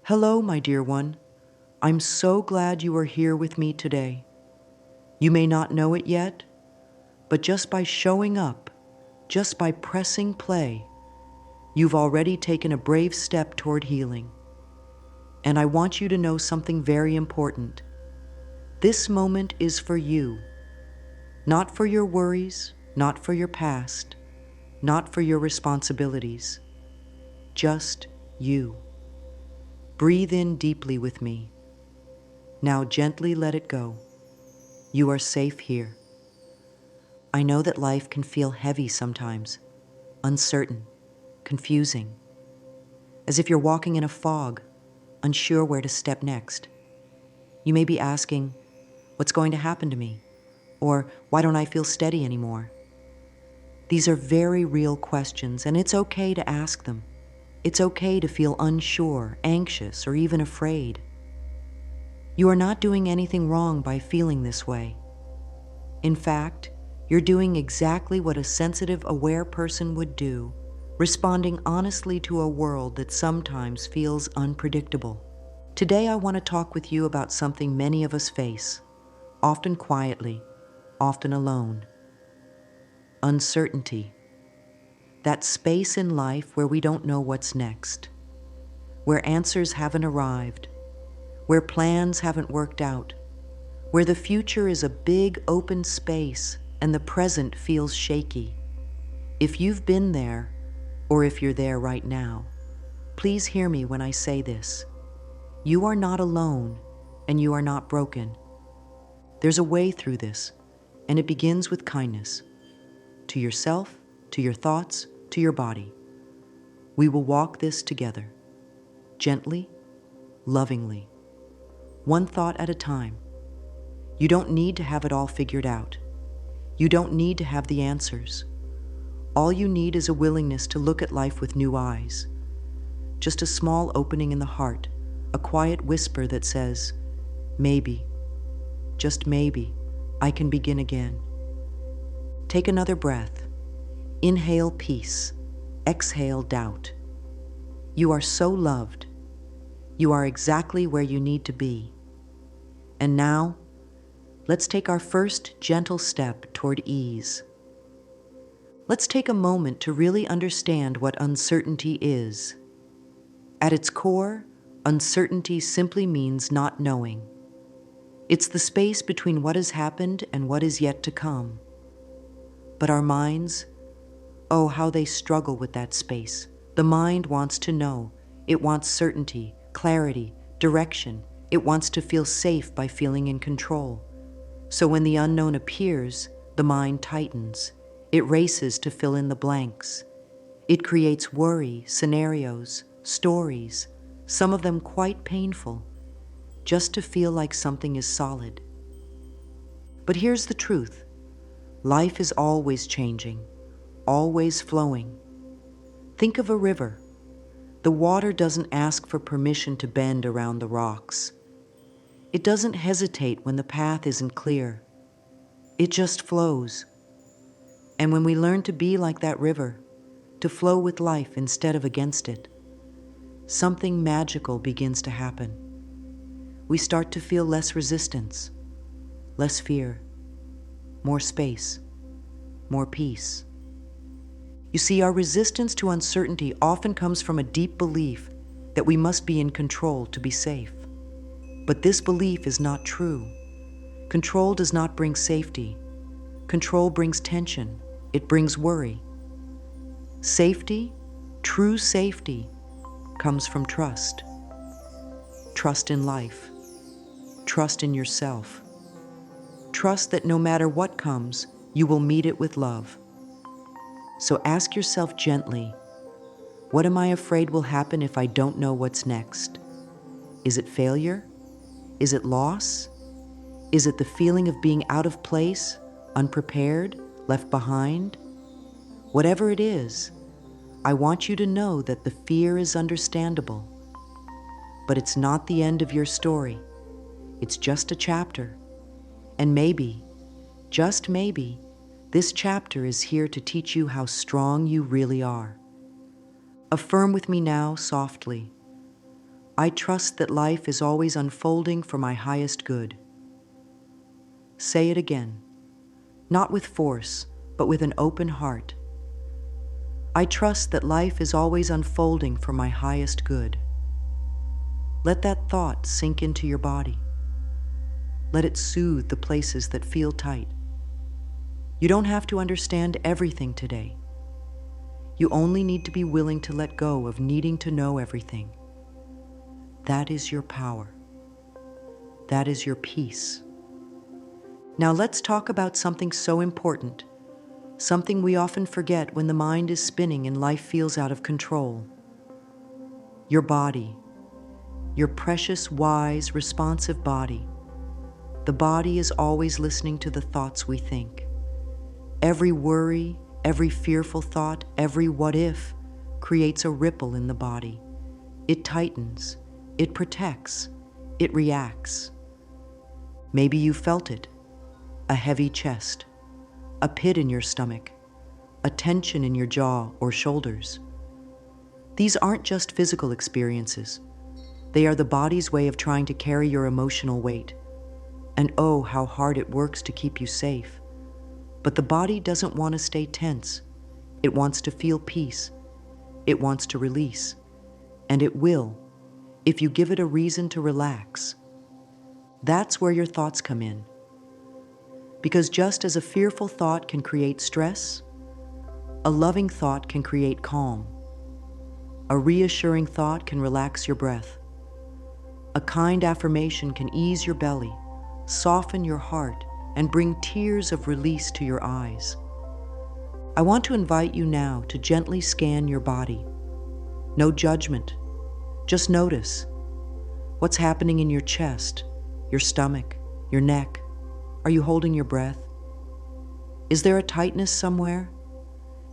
Hello, my dear one. I'm so glad you are here with me today. You may not know it yet, but just by showing up, just by pressing play, you've already taken a brave step toward healing. And I want you to know something very important. This moment is for you, not for your worries, not for your past, not for your responsibilities, just you. Breathe in deeply with me. Now gently let it go. You are safe here. I know that life can feel heavy sometimes, uncertain, confusing, as if you're walking in a fog, unsure where to step next. You may be asking, what's going to happen to me? Or why don't I feel steady anymore? These are very real questions, and it's okay to ask them. It's okay to feel unsure, anxious, or even afraid. You are not doing anything wrong by feeling this way. In fact, you're doing exactly what a sensitive, aware person would do, responding honestly to a world that sometimes feels unpredictable. Today, I want to talk with you about something many of us face, often quietly, often alone. Uncertainty. That space in life where we don't know what's next, where answers haven't arrived, where plans haven't worked out, where the future is a big open space and the present feels shaky. If you've been there, or if you're there right now, please hear me when I say this. You are not alone, and you are not broken. There's a way through this, and it begins with kindness. To yourself, to your thoughts, to your body. We will walk this together, gently, lovingly, one thought at a time. You don't need to have it all figured out. You don't need to have the answers. All you need is a willingness to look at life with new eyes. Just a small opening in the heart, a quiet whisper that says, maybe, just maybe, I can begin again. Take another breath. Inhale peace. Exhale doubt. You are so loved. You are exactly where you need to be. And now, let's take our first gentle step toward ease. Let's take a moment to really understand what uncertainty is. At its core, uncertainty simply means not knowing. It's the space between what has happened and what is yet to come. But our minds, oh, how they struggle with that space. The mind wants to know. It wants certainty, clarity, direction. It wants to feel safe by feeling in control. So when the unknown appears, the mind tightens. It races to fill in the blanks. It creates worry, scenarios, stories, some of them quite painful, just to feel like something is solid. But here's the truth. Life is always changing, always flowing. Think of a river. The water doesn't ask for permission to bend around the rocks. It doesn't hesitate when the path isn't clear. It just flows. And when we learn to be like that river, to flow with life instead of against it, something magical begins to happen. We start to feel less resistance, less fear, more space, more peace. You see, our resistance to uncertainty often comes from a deep belief that we must be in control to be safe. But this belief is not true. Control does not bring safety. Control brings tension. It brings worry. Safety, true safety, comes from trust. Trust in life. Trust in yourself. Trust that no matter what comes, you will meet it with love. So ask yourself gently, what am I afraid will happen if I don't know what's next? Is it failure? Is it loss? Is it the feeling of being out of place, unprepared, left behind? Whatever it is, I want you to know that the fear is understandable. But it's not the end of your story. It's just a chapter. And maybe, just maybe, this chapter is here to teach you how strong you really are. Affirm with me now softly. I trust that life is always unfolding for my highest good. Say it again, not with force, but with an open heart. I trust that life is always unfolding for my highest good. Let that thought sink into your body. Let it soothe the places that feel tight. You don't have to understand everything today. You only need to be willing to let go of needing to know everything. That is your power. That is your peace. Now let's talk about something so important, something we often forget when the mind is spinning and life feels out of control. Your body, your precious, wise, responsive body. The body is always listening to the thoughts we think. Every worry, every fearful thought, every what if creates a ripple in the body. It tightens, it protects, it reacts. Maybe you felt it, a heavy chest, a pit in your stomach, a tension in your jaw or shoulders. These aren't just physical experiences. They are the body's way of trying to carry your emotional weight. And oh, how hard it works to keep you safe. But the body doesn't want to stay tense. It wants to feel peace. It wants to release. And it will, if you give it a reason to relax. That's where your thoughts come in. Because just as a fearful thought can create stress, a loving thought can create calm. A reassuring thought can relax your breath. A kind affirmation can ease your belly, soften your heart, and bring tears of release to your eyes. I want to invite you now to gently scan your body. No judgment, just notice. What's happening in your chest, your stomach, your neck? Are you holding your breath? Is there a tightness somewhere?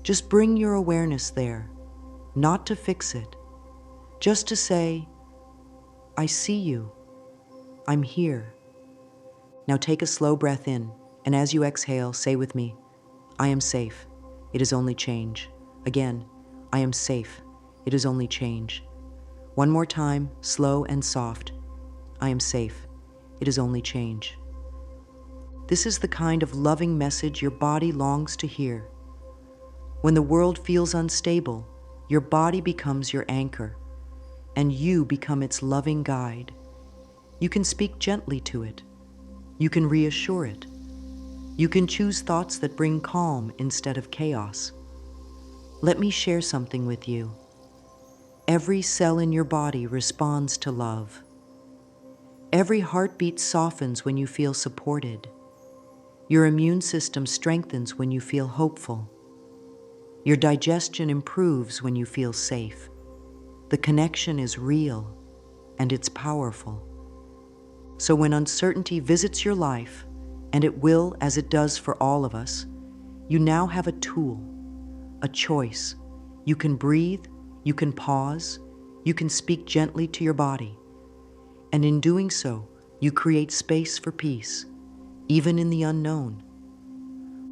Just bring your awareness there, not to fix it, just to say, I see you, I'm here. Now take a slow breath in, and as you exhale, say with me, I am safe. It is only change. Again, I am safe. It is only change. One more time, slow and soft. I am safe. It is only change. This is the kind of loving message your body longs to hear. When the world feels unstable, your body becomes your anchor, and you become its loving guide. You can speak gently to it. You can reassure it. You can choose thoughts that bring calm instead of chaos. Let me share something with you. Every cell in your body responds to love. Every heartbeat softens when you feel supported. Your immune system strengthens when you feel hopeful. Your digestion improves when you feel safe. The connection is real, and it's powerful. So when uncertainty visits your life, and it will as it does for all of us, you now have a tool, a choice. You can breathe, you can pause, you can speak gently to your body. And in doing so, you create space for peace, even in the unknown.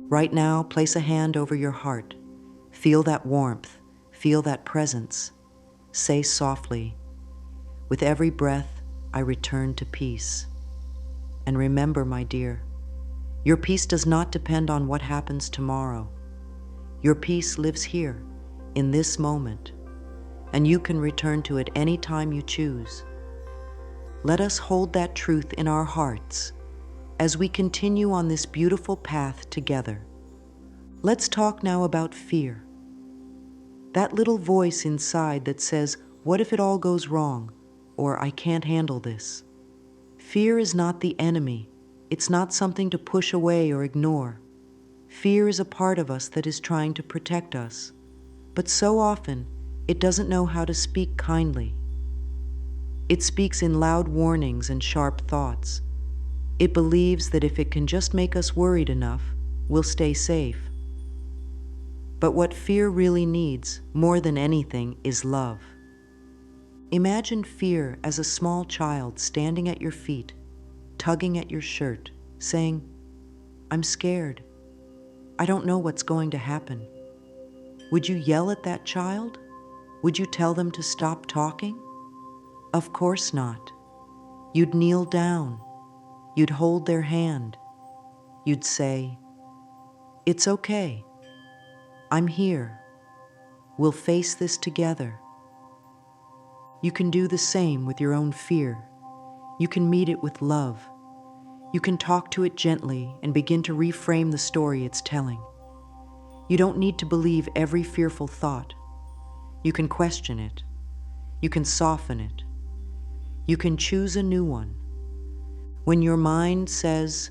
Right now, place a hand over your heart. Feel that warmth, feel that presence. Say softly, with every breath, I return to peace. And remember, my dear, your peace does not depend on what happens tomorrow. Your peace lives here, in this moment, and you can return to it any time you choose. Let us hold that truth in our hearts as we continue on this beautiful path together. Let's talk now about fear. That little voice inside that says, what if it all goes wrong? Or I can't handle this. Fear is not the enemy. It's not something to push away or ignore. Fear is a part of us that is trying to protect us. But so often, it doesn't know how to speak kindly. It speaks in loud warnings and sharp thoughts. It believes that if it can just make us worried enough, we'll stay safe. But what fear really needs, more than anything, is love. Imagine fear as a small child standing at your feet, tugging at your shirt, saying, I'm scared. I don't know what's going to happen. Would you yell at that child? Would you tell them to stop talking? Of course not. You'd kneel down. You'd hold their hand. You'd say, "It's okay. I'm here. We'll face this together." You can do the same with your own fear. You can meet it with love. You can talk to it gently and begin to reframe the story it's telling. You don't need to believe every fearful thought. You can question it. You can soften it. You can choose a new one. When your mind says,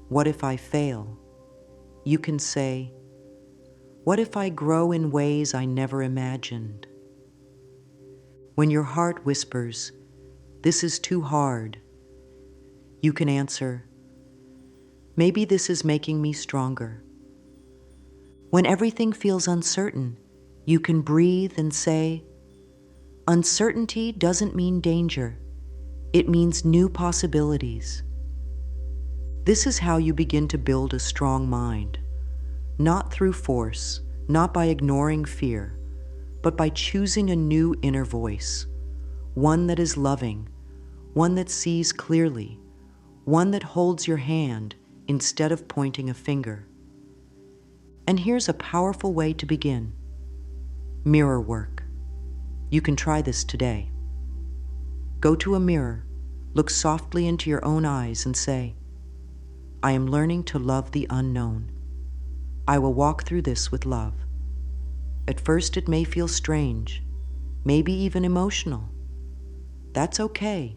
"What if I fail?" you can say, "What if I grow in ways I never imagined?" When your heart whispers, "This is too hard," you can answer, "Maybe this is making me stronger." When everything feels uncertain, you can breathe and say, "Uncertainty doesn't mean danger. It means new possibilities." This is how you begin to build a strong mind, not through force, not by ignoring fear, but by choosing a new inner voice, one that is loving, one that sees clearly, one that holds your hand instead of pointing a finger. And here's a powerful way to begin. Mirror work. You can try this today. Go to a mirror, look softly into your own eyes and say, "I am learning to love the unknown. I will walk through this with love." At first it may feel strange, maybe even emotional. That's okay.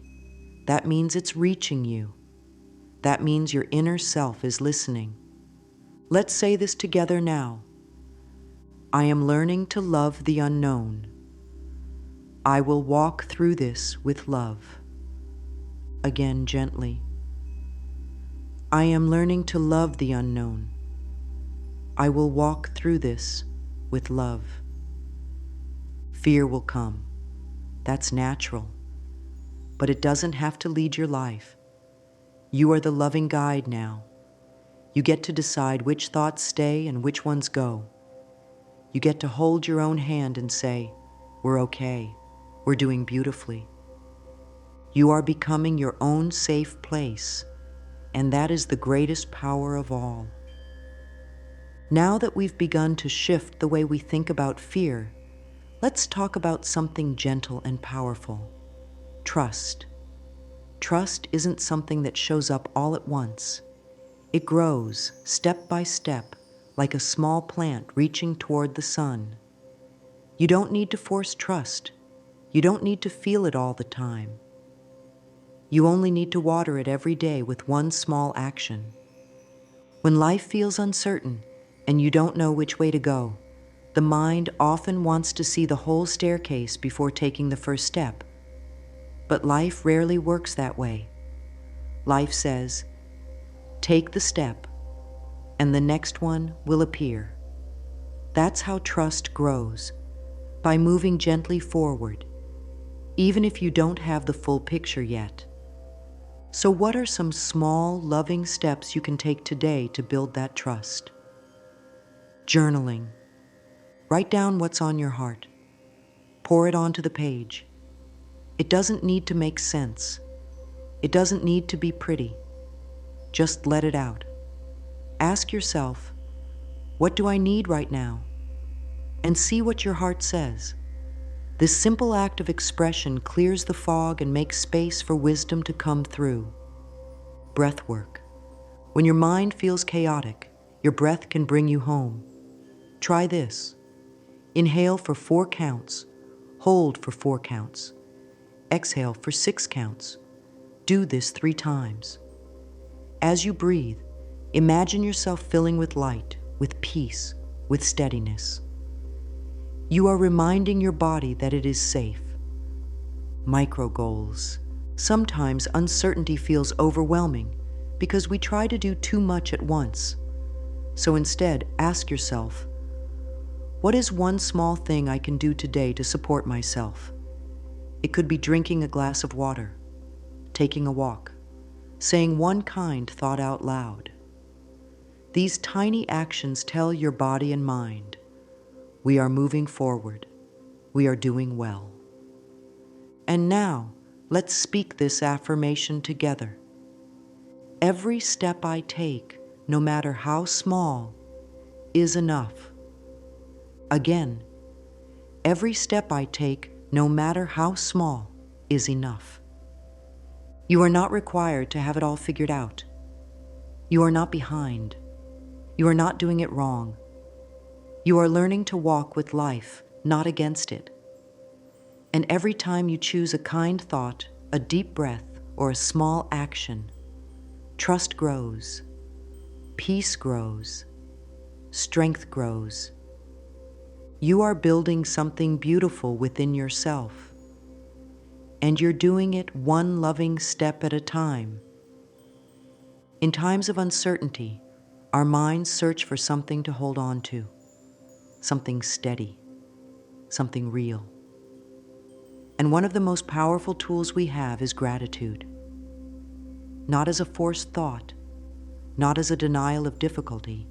That means it's reaching you. That means your inner self is listening. Let's say this together now. I am learning to love the unknown. I will walk through this with love. Again, gently. I am learning to love the unknown. I will walk through this with love. Fear will come. That's natural. But it doesn't have to lead your life. You are the loving guide now. You get to decide which thoughts stay and which ones go. You get to hold your own hand and say, "We're okay. We're doing beautifully." You are becoming your own safe place, and that is the greatest power of all. Now that we've begun to shift the way we think about fear, let's talk about something gentle and powerful: trust. Trust isn't something that shows up all at once. It grows step by step, like a small plant reaching toward the sun. You don't need to force trust. You don't need to feel it all the time. You only need to water it every day with one small action. When life feels uncertain and you don't know which way to go, the mind often wants to see the whole staircase before taking the first step. But life rarely works that way. Life says, "Take the step, and the next one will appear." That's how trust grows, by moving gently forward, even if you don't have the full picture yet. So what are some small, loving steps you can take today to build that trust? Journaling. Write down what's on your heart. Pour it onto the page. It doesn't need to make sense. It doesn't need to be pretty. Just let it out. Ask yourself, what do I need right now? And see what your heart says. This simple act of expression clears the fog and makes space for wisdom to come through. Breath work. When your mind feels chaotic, your breath can bring you home. Try this. Inhale for 4 counts. Hold for 4 counts. Exhale for 6 counts. Do this 3 times. As you breathe, imagine yourself filling with light, with peace, with steadiness. You are reminding your body that it is safe. Micro goals. Sometimes uncertainty feels overwhelming because we try to do too much at once. So instead, ask yourself, what is one small thing I can do today to support myself? It could be drinking a glass of water, taking a walk, saying one kind thought out loud. These tiny actions tell your body and mind, we are moving forward. We are doing well. And now, let's speak this affirmation together. Every step I take, no matter how small, is enough. Again, every step I take, no matter how small, is enough. You are not required to have it all figured out. You are not behind. You are not doing it wrong. You are learning to walk with life, not against it. And every time you choose a kind thought, a deep breath, or a small action, trust grows, peace grows, strength grows. You are building something beautiful within yourself, and you're doing it one loving step at a time. In times of uncertainty, our minds search for something to hold on to, something steady, something real. And one of the most powerful tools we have is gratitude. Not as a forced thought, not as a denial of difficulty,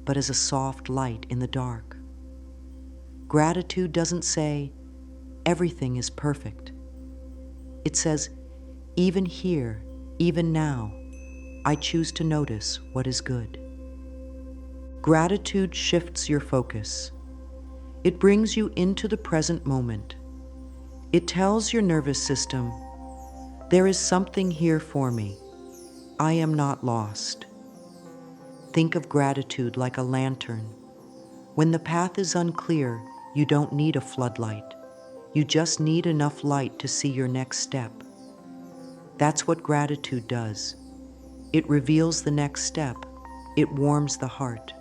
but as a soft light in the dark. Gratitude doesn't say, everything is perfect. It says, even here, even now, I choose to notice what is good. Gratitude shifts your focus. It brings you into the present moment. It tells your nervous system, there is something here for me. I am not lost. Think of gratitude like a lantern. When the path is unclear, you don't need a floodlight. You just need enough light to see your next step. That's what gratitude does. It reveals the next step. It warms the heart.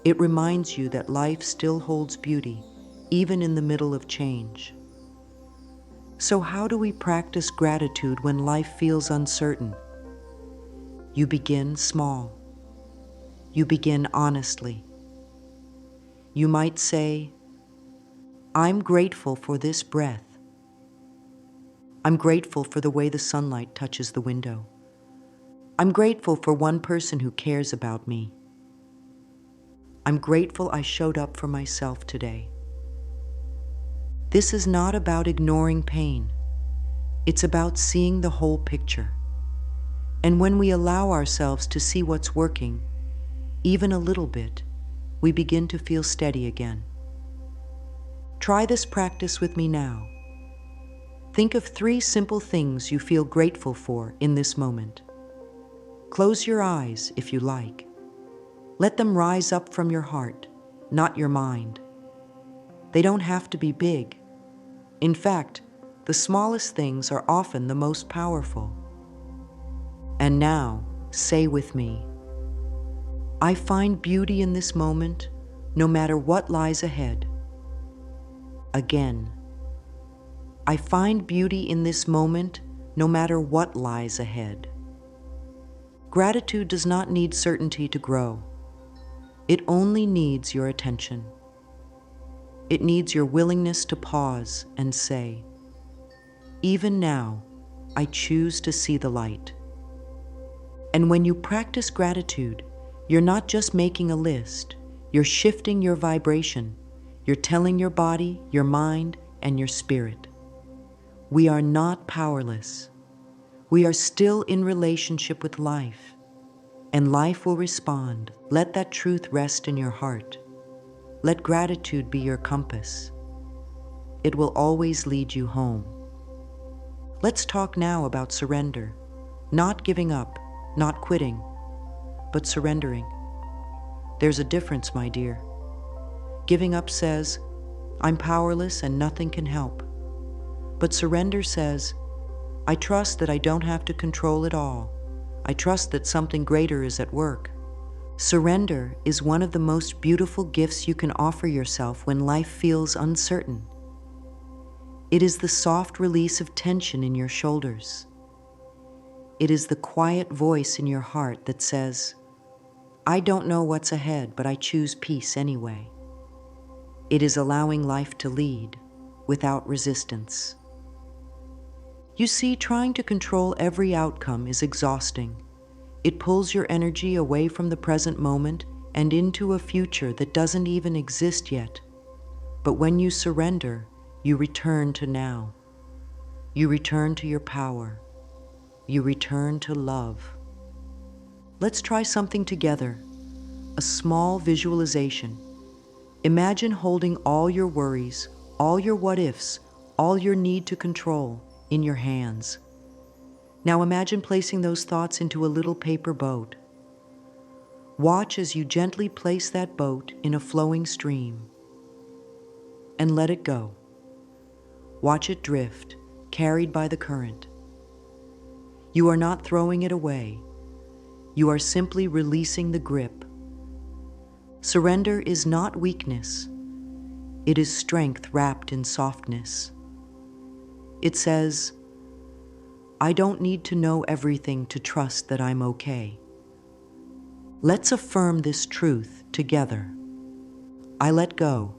It reminds you that life still holds beauty, even in the middle of change. So how do we practice gratitude when life feels uncertain? You begin small. You begin honestly. You might say, I'm grateful for this breath. I'm grateful for the way the sunlight touches the window. I'm grateful for one person who cares about me. I'm grateful I showed up for myself today. This is not about ignoring pain. It's about seeing the whole picture. And when we allow ourselves to see what's working, even a little bit, we begin to feel steady again. Try this practice with me now. Think of 3 simple things you feel grateful for in this moment. Close your eyes if you like. Let them rise up from your heart, not your mind. They don't have to be big. In fact, the smallest things are often the most powerful. And now, say with me, I find beauty in this moment, no matter what lies ahead. Again, I find beauty in this moment, no matter what lies ahead. Gratitude does not need certainty to grow. It only needs your attention. It needs your willingness to pause and say, even now, I choose to see the light. And when you practice gratitude, you're not just making a list, you're shifting your vibration. You're telling your body, your mind, and your spirit, we are not powerless. We are still in relationship with life, and life will respond. Let that truth rest in your heart. Let gratitude be your compass. It will always lead you home. Let's talk now about surrender. Not giving up, not quitting, but surrendering. There's a difference, my dear. Giving up says, I'm powerless and nothing can help. But surrender says, I trust that I don't have to control it all. I trust that something greater is at work. Surrender is one of the most beautiful gifts you can offer yourself when life feels uncertain. It is the soft release of tension in your shoulders. It is the quiet voice in your heart that says, I don't know what's ahead, but I choose peace anyway. It is allowing life to lead without resistance. You see, trying to control every outcome is exhausting. It pulls your energy away from the present moment and into a future that doesn't even exist yet. But when you surrender, you return to now. You return to your power. You return to love. Let's try something together, a small visualization. Imagine holding all your worries, all your what-ifs, all your need to control in your hands. Now imagine placing those thoughts into a little paper boat. Watch as you gently place that boat in a flowing stream and let it go. Watch it drift, carried by the current. You are not throwing it away. You are simply releasing the grip. Surrender is not weakness. It is strength wrapped in softness. It says, I don't need to know everything to trust that I'm okay. Let's affirm this truth together. I let go,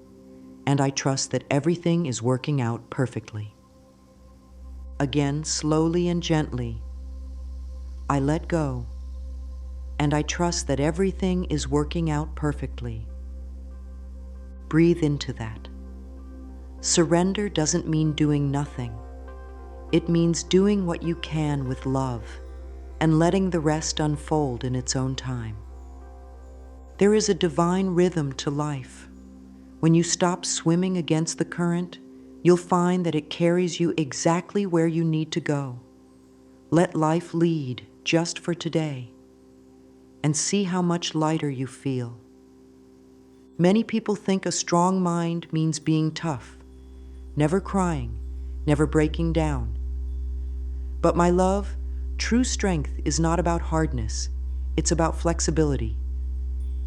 and I trust that everything is working out perfectly. Again, slowly and gently, I let go, and I trust that everything is working out perfectly. Breathe into that. Surrender doesn't mean doing nothing. It means doing what you can with love and letting the rest unfold in its own time. There is a divine rhythm to life. When you stop swimming against the current, you'll find that it carries you exactly where you need to go. Let life lead just for today, and see how much lighter you feel. Many people think a strong mind means being tough, never crying, never breaking down. But my love, true strength is not about hardness. It's about flexibility.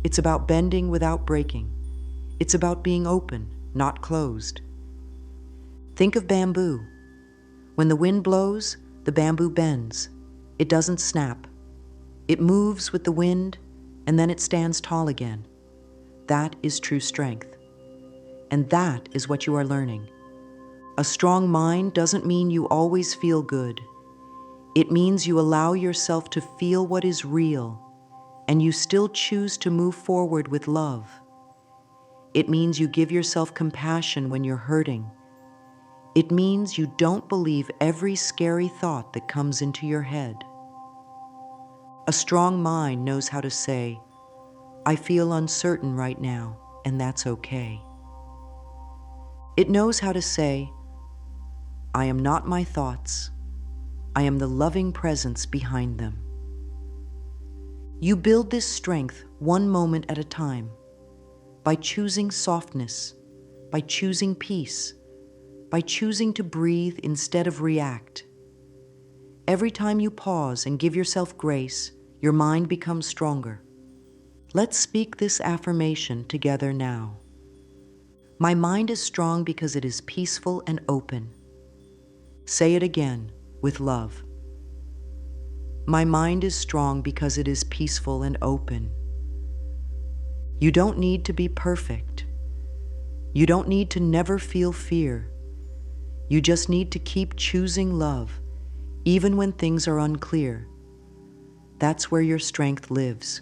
It's about bending without breaking. It's about being open, not closed. Think of bamboo. When the wind blows, the bamboo bends. It doesn't snap. It moves with the wind, and then it stands tall again. That is true strength. And that is what you are learning. A strong mind doesn't mean you always feel good. It means you allow yourself to feel what is real, and you still choose to move forward with love. It means you give yourself compassion when you're hurting. It means you don't believe every scary thought that comes into your head. A strong mind knows how to say, I feel uncertain right now, and that's okay. It knows how to say, I am not my thoughts. I am the loving presence behind them. You build this strength one moment at a time, by choosing softness, by choosing peace, by choosing to breathe instead of react. Every time you pause and give yourself grace, your mind becomes stronger. Let's speak this affirmation together now. My mind is strong because it is peaceful and open. Say it again with love. My mind is strong because it is peaceful and open. You don't need to be perfect. You don't need to never feel fear. You just need to keep choosing love, even when things are unclear. That's where your strength lives.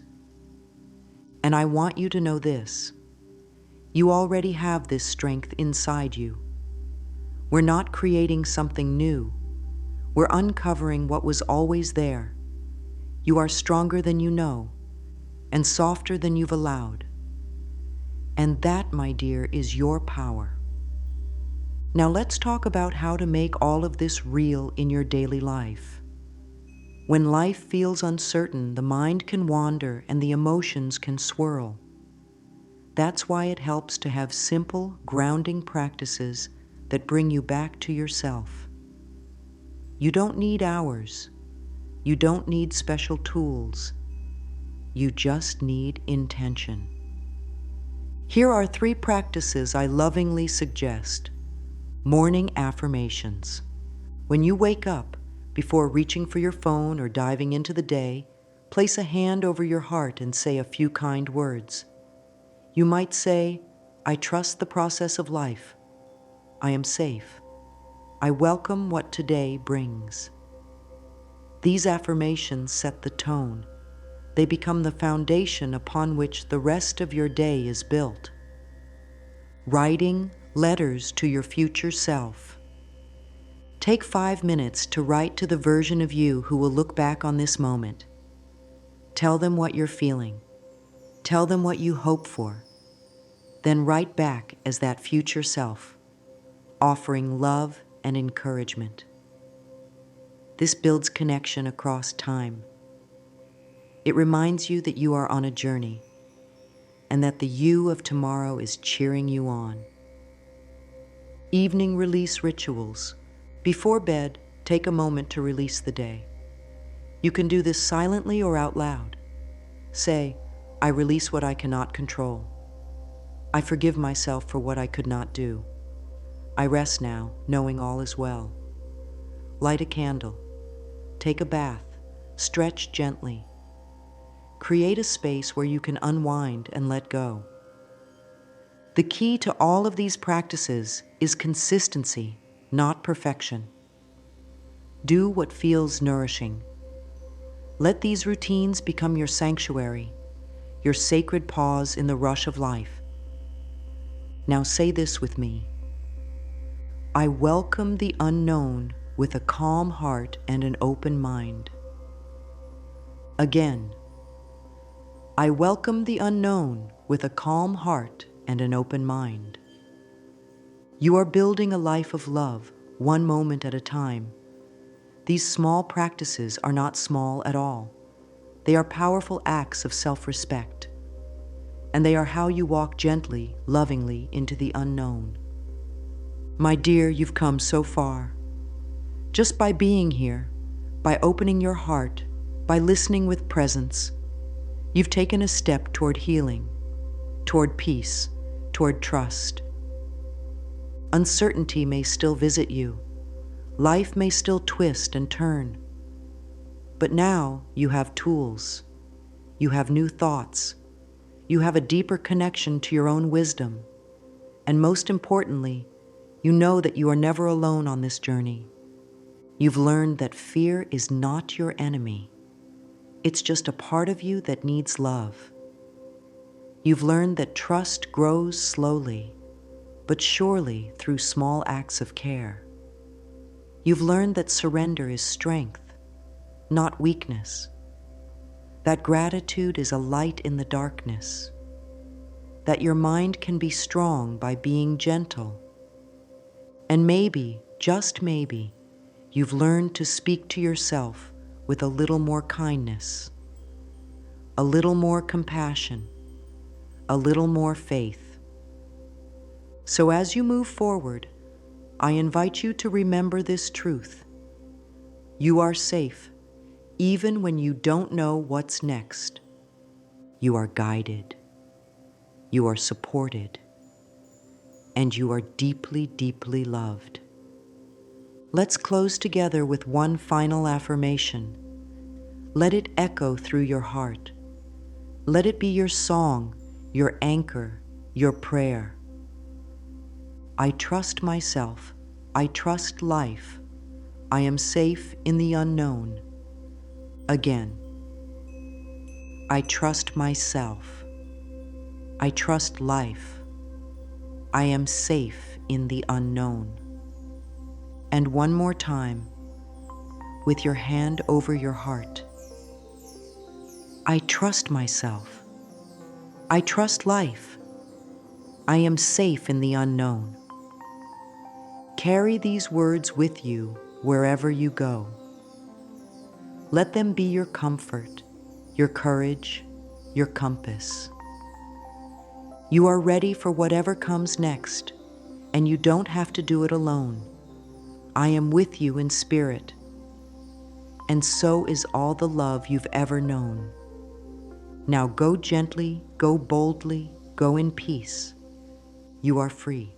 And I want you to know this. You already have this strength inside you. We're not creating something new. We're uncovering what was always there. You are stronger than you know, and softer than you've allowed. And that, my dear, is your power. Now let's talk about how to make all of this real in your daily life. When life feels uncertain, the mind can wander and the emotions can swirl. That's why it helps to have simple, grounding practices that bring you back to yourself. You don't need hours. You don't need special tools. You just need intention. Here are 3 practices I lovingly suggest. Morning affirmations. When you wake up, before reaching for your phone or diving into the day, place a hand over your heart and say a few kind words. You might say, I trust the process of life. I am safe. I welcome what today brings. These affirmations set the tone. They become the foundation upon which the rest of your day is built. Writing letters to your future self. Take 5 minutes to write to the version of you who will look back on this moment. Tell them what you're feeling. Tell them what you hope for. Then write back as that future self, offering love and encouragement. This builds connection across time. It reminds you that you are on a journey and that the you of tomorrow is cheering you on. Evening release rituals. Before bed, take a moment to release the day. You can do this silently or out loud. Say, I release what I cannot control. I forgive myself for what I could not do. I rest now, knowing all is well. Light a candle. Take a bath. Stretch gently. Create a space where you can unwind and let go. The key to all of these practices is consistency, not perfection. Do what feels nourishing. Let these routines become your sanctuary, your sacred pause in the rush of life. Now say this with me. I welcome the unknown with a calm heart and an open mind. Again, I welcome the unknown with a calm heart and an open mind. You are building a life of love, one moment at a time. These small practices are not small at all. They are powerful acts of self-respect. And they are how you walk gently, lovingly into the unknown. My dear, you've come so far. Just by being here, by opening your heart, by listening with presence, you've taken a step toward healing, toward peace, toward trust. Uncertainty may still visit you. Life may still twist and turn. But now you have tools. You have new thoughts. You have a deeper connection to your own wisdom. And most importantly, you know that you are never alone on this journey. You've learned that fear is not your enemy. It's just a part of you that needs love. You've learned that trust grows slowly, but surely through small acts of care. You've learned that surrender is strength, not weakness. That gratitude is a light in the darkness. That your mind can be strong by being gentle. And maybe, just maybe, you've learned to speak to yourself with a little more kindness, a little more compassion, a little more faith. So as you move forward, I invite you to remember this truth. You are safe, even when you don't know what's next. You are guided, you are supported, and you are deeply, deeply loved. Let's close together with one final affirmation. Let it echo through your heart. Let it be your song, your anchor, your prayer. I trust myself. I trust life. I am safe in the unknown. Again, I trust myself. I trust life. I am safe in the unknown. And one more time, with your hand over your heart. I trust myself. I trust life. I am safe in the unknown. Carry these words with you wherever you go. Let them be your comfort, your courage, your compass. You are ready for whatever comes next, and you don't have to do it alone. I am with you in spirit, and so is all the love you've ever known. Now go gently, go boldly, go in peace. You are free.